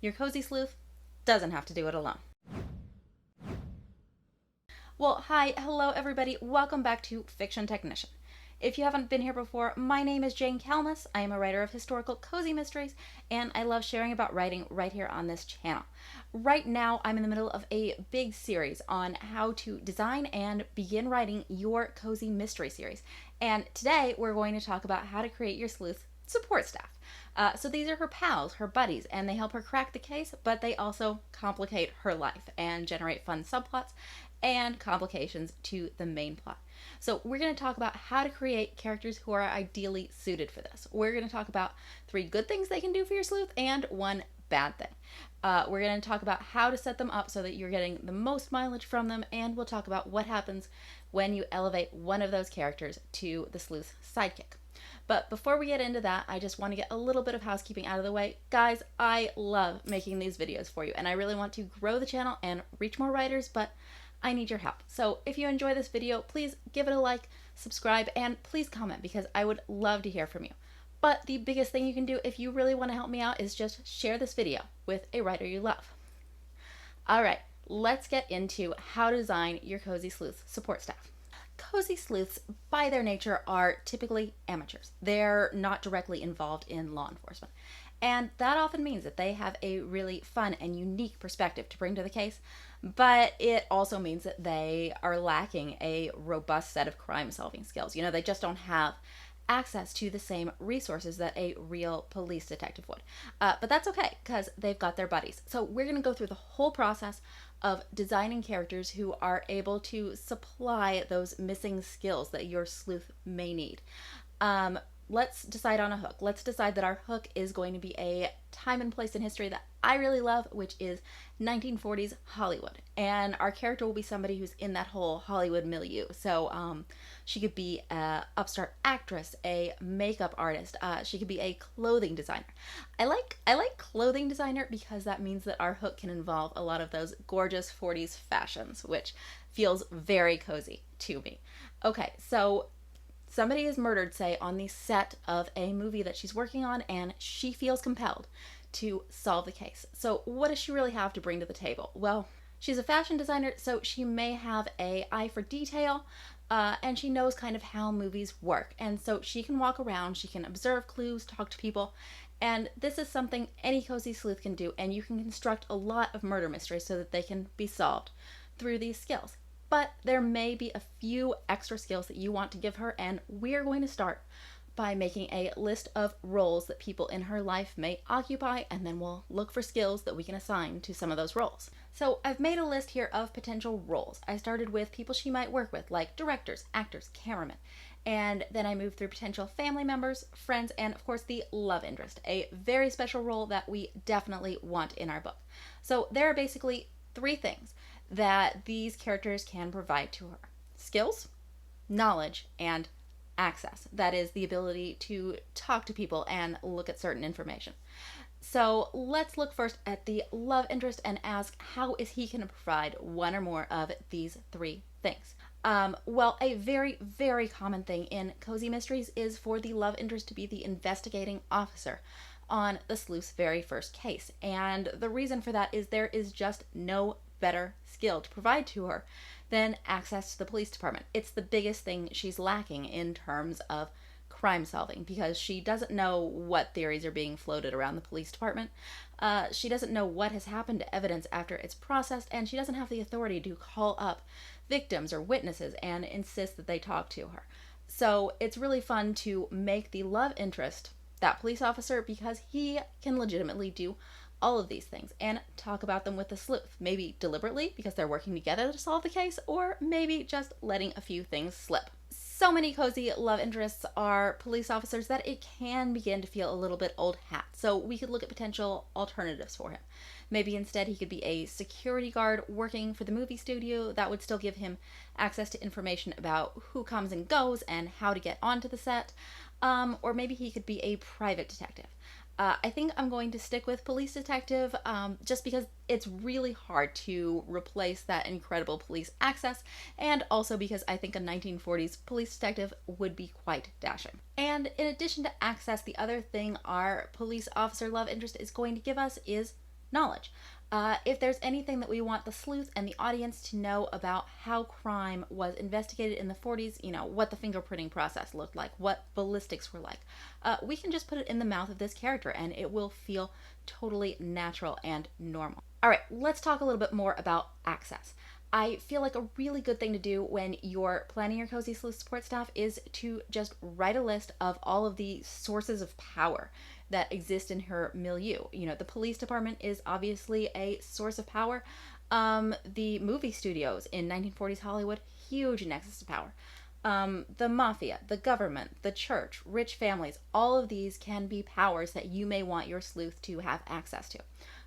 Your cozy sleuth doesn't have to do it alone. Well, hi, hello everybody. Welcome back to Fiction Technician. If you haven't been here before, my name is Jane Kalmus. I am a writer of historical cozy mysteries, and I love sharing about writing right here on this channel. Right now, I'm in the middle of a big series on how to design and begin writing your cozy mystery series. And today, we're going to talk about how to create your sleuth support staff. So these are her pals, her buddies, and they help her crack the case, but they also complicate her life and generate fun subplots and complications to the main plot. So we're going to talk about how to create characters who are ideally suited for this. We're going to talk about 3 good things they can do for your sleuth and 1 bad thing. We're going to talk about how to set them up so that you're getting the most mileage from them, and we'll talk about what happens when you elevate one of those characters to the sleuth sidekick. But before we get into that, I just want to get a little bit of housekeeping out of the way. Guys, I love making these videos for you, and I really want to grow the channel and reach more writers, but I need your help. So if you enjoy this video, please give it a like, subscribe, and please comment because I would love to hear from you. But the biggest thing you can do if you really want to help me out is just share this video with a writer you love. All right, let's get into how to design your cozy sleuth support staff. Cozy sleuths, by their nature, are typically amateurs. They're not directly involved in law enforcement. And that often means that they have a really fun and unique perspective to bring to the case, but it also means that they are lacking a robust set of crime-solving skills. You know, they just don't have access to the same resources that a real police detective would. But that's okay, because they've got their buddies. So we're going to go through the whole process of designing characters who are able to supply those missing skills that your sleuth may need. Let's decide on a hook. Let's decide that our hook is going to be a time and place in history that I really love, which is 1940s Hollywood. And our character will be somebody who's in that whole Hollywood milieu. So she could be an upstart actress, a makeup artist. She could be a clothing designer. I like clothing designer because that means that our hook can involve a lot of those gorgeous 40s fashions, which feels very cozy to me. Okay, so somebody is murdered, say, on the set of a movie that she's working on, and she feels compelled to solve the case. So what does she really have to bring to the table? Well, she's a fashion designer, so she may have an eye for detail, and she knows kind of how movies work. And so she can walk around, she can observe clues, talk to people, and this is something any cozy sleuth can do, and you can construct a lot of murder mysteries so that they can be solved through these skills. But there may be a few extra skills that you want to give her, and we're going to start by making a list of roles that people in her life may occupy, and then we'll look for skills that we can assign to some of those roles. So I've made a list here of potential roles. I started with people she might work with, like directors, actors, cameramen, and then I moved through potential family members, friends, and of course the love interest, a very special role that we definitely want in our book. So there are basically 3 things that these characters can provide to her: skills, knowledge, and access. That is the ability to talk to people and look at certain information. So let's look first at the love interest and ask, how is he going to provide one or more of these 3 things? Well, a very, very common thing in cozy mysteries is for the love interest to be the investigating officer on the sleuth's very first case. And the reason for that is there is just no better skill to provide to her than access to the police department. It's the biggest thing she's lacking in terms of crime solving, because she doesn't know what theories are being floated around the police department. She doesn't know what has happened to evidence after it's processed, and she doesn't have the authority to call up victims or witnesses and insist that they talk to her. So it's really fun to make the love interest that police officer, because he can legitimately do all of these things and talk about them with the sleuth, maybe deliberately because they're working together to solve the case, or maybe just letting a few things slip. So many cozy love interests are police officers that it can begin to feel a little bit old hat. So we could look at potential alternatives for him. Maybe instead he could be a security guard working for the movie studio. That would still give him access to information about who comes and goes and how to get onto the set. Or maybe he could be a private detective. I think I'm going to stick with police detective just because it's really hard to replace that incredible police access, and also because I think a 1940s police detective would be quite dashing. And in addition to access, the other thing our police officer love interest is going to give us is knowledge. If there's anything that we want the sleuth and the audience to know about how crime was investigated in the 40s, what the fingerprinting process looked like, what ballistics were like, we can just put it in the mouth of this character and it will feel totally natural and normal. All right, let's talk a little bit more about access. I feel like a really good thing to do when you're planning your Cozy Sleuth support staff is to just write a list of all of the sources of power that exist in her milieu. The police department is obviously a source of power. The movie studios in 1940s Hollywood, huge nexus of power. The mafia, the government, the church, rich families, all of these can be powers that you may want your sleuth to have access to.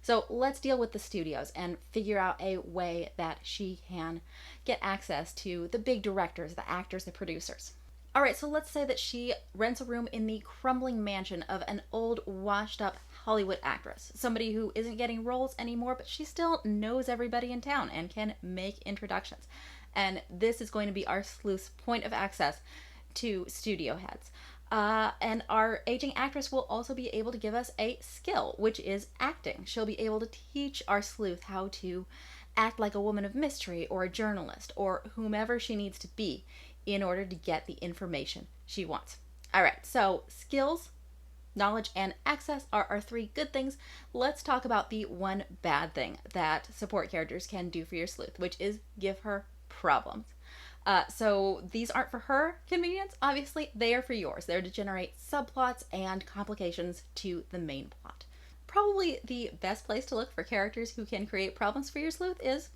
So let's deal with the studios and figure out a way that she can get access to the big directors, the actors, the producers. All right, so let's say that she rents a room in the crumbling mansion of an old, washed-up Hollywood actress, somebody who isn't getting roles anymore, but she still knows everybody in town and can make introductions. And this is going to be our sleuth's point of access to studio heads. And our aging actress will also be able to give us a skill, which is acting. She'll be able to teach our sleuth how to act like a woman of mystery or a journalist or whomever she needs to be in order to get the information she wants. All right, so skills, knowledge, and access are our three good things. Let's talk about the one bad thing that support characters can do for your sleuth, which is give her problems. So these aren't for her convenience, obviously, they are for yours. They're to generate subplots and complications to the main plot. Probably the best place to look for characters who can create problems for your sleuth is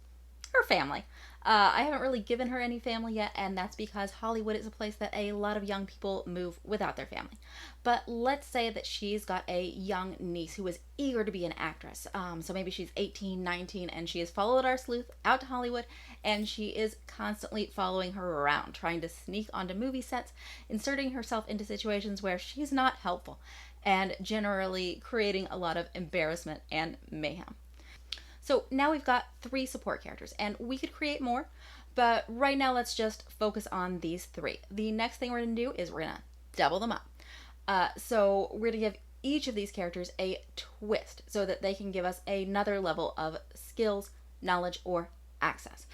her family. I haven't really given her any family yet, and that's because Hollywood is a place that a lot of young people move without their family. But let's say that she's got a young niece who is eager to be an actress. So maybe she's 18, 19, and she has followed our sleuth out to Hollywood, and she is constantly following her around, trying to sneak onto movie sets, inserting herself into situations where she's not helpful, and generally creating a lot of embarrassment and mayhem. So now we've got 3 support characters, and we could create more, but right now let's just focus on these 3. The next thing we're going to do is we're going to double them up. So we're going to give each of these characters a twist so that they can give us another level of skills, knowledge, or access.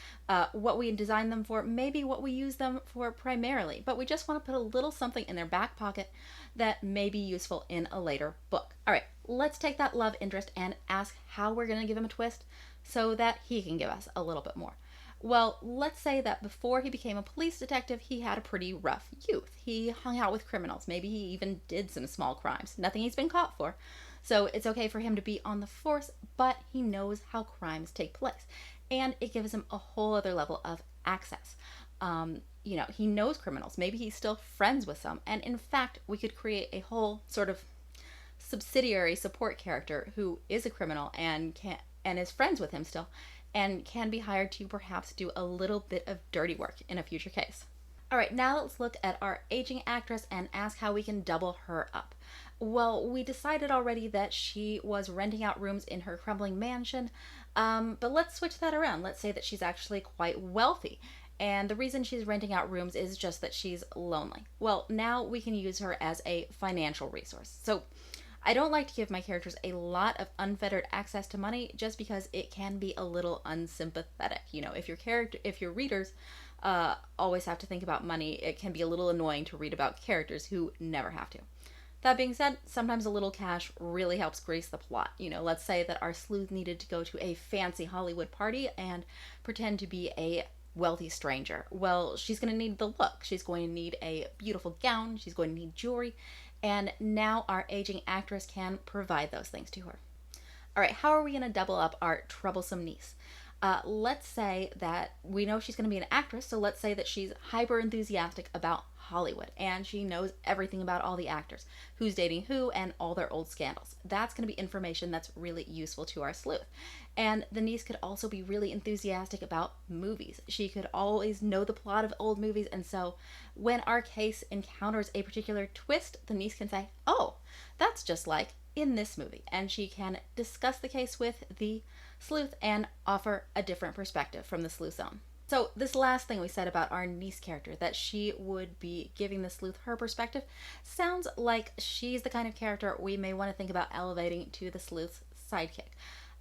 What we design them for may be what we use them for primarily, but we just want to put a little something in their back pocket that may be useful in a later book. All right, let's take that love interest and ask how we're going to give him a twist so that he can give us a little bit more. Well, let's say that before he became a police detective, he had a pretty rough youth. He hung out with criminals. Maybe he even did some small crimes. Nothing he's been caught for. So it's okay for him to be on the force, but he knows how crimes take place. And it gives him a whole other level of access. He knows criminals. Maybe he's still friends with some. And in fact, we could create a whole sort of subsidiary support character who is a criminal and is friends with him still, and can be hired to perhaps do a little bit of dirty work in a future case. All right, now let's look at our aging actress and ask how we can double her up. Well, we decided already that she was renting out rooms in her crumbling mansion, but let's switch that around. Let's say that she's actually quite wealthy, and the reason she's renting out rooms is just that she's lonely. Well, now we can use her as a financial resource. So I don't like to give my characters a lot of unfettered access to money just because it can be a little unsympathetic. If your readers always have to think about money, it can be a little annoying to read about characters who never have to. That being said, sometimes a little cash really helps grease the plot. Let's say that our sleuth needed to go to a fancy Hollywood party and pretend to be a wealthy stranger. Well, she's going to need the look. She's going to need a beautiful gown. She's going to need jewelry. And now our aging actress can provide those things to her. All right, how are we going to double up our troublesome niece? Let's say that we know she's going to be an actress, so let's say that she's hyper enthusiastic about Hollywood and she knows everything about all the actors, who's dating who, and all their old scandals. That's going to be information that's really useful to our sleuth. And the niece could also be really enthusiastic about movies. She could always know the plot of old movies, and so when our case encounters a particular twist, the niece can say, oh, that's just like in this movie, and she can discuss the case with the sleuth and offer a different perspective from the sleuth's own. So this last thing we said about our niece character, that she would be giving the sleuth her perspective, sounds like she's the kind of character we may want to think about elevating to the sleuth's sidekick.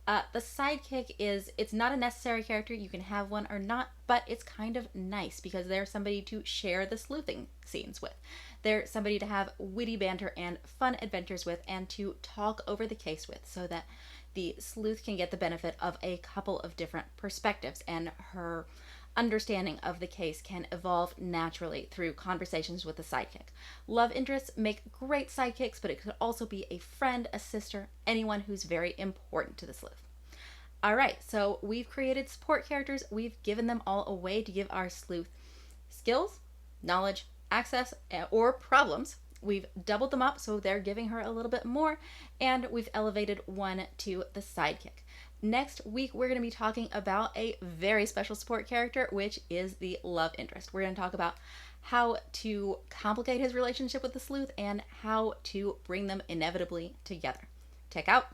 The sidekick it's not a necessary character. You can have one or not, but it's kind of nice because they're somebody to share the sleuthing scenes with. They're somebody to have witty banter and fun adventures with and to talk over the case with so that the sleuth can get the benefit of a couple of different perspectives and her understanding of the case can evolve naturally through conversations with the sidekick. Love interests make great sidekicks, but it could also be a friend, a sister, anyone who's very important to the sleuth. All right, so we've created support characters. We've given them all a way to give our sleuth skills, knowledge, access, or problems. We've doubled them up so they're giving her a little bit more, and we've elevated one to the sidekick. Next week, we're going to be talking about a very special support character, which is the love interest. We're going to talk about how to complicate his relationship with the sleuth and how to bring them inevitably together. Check out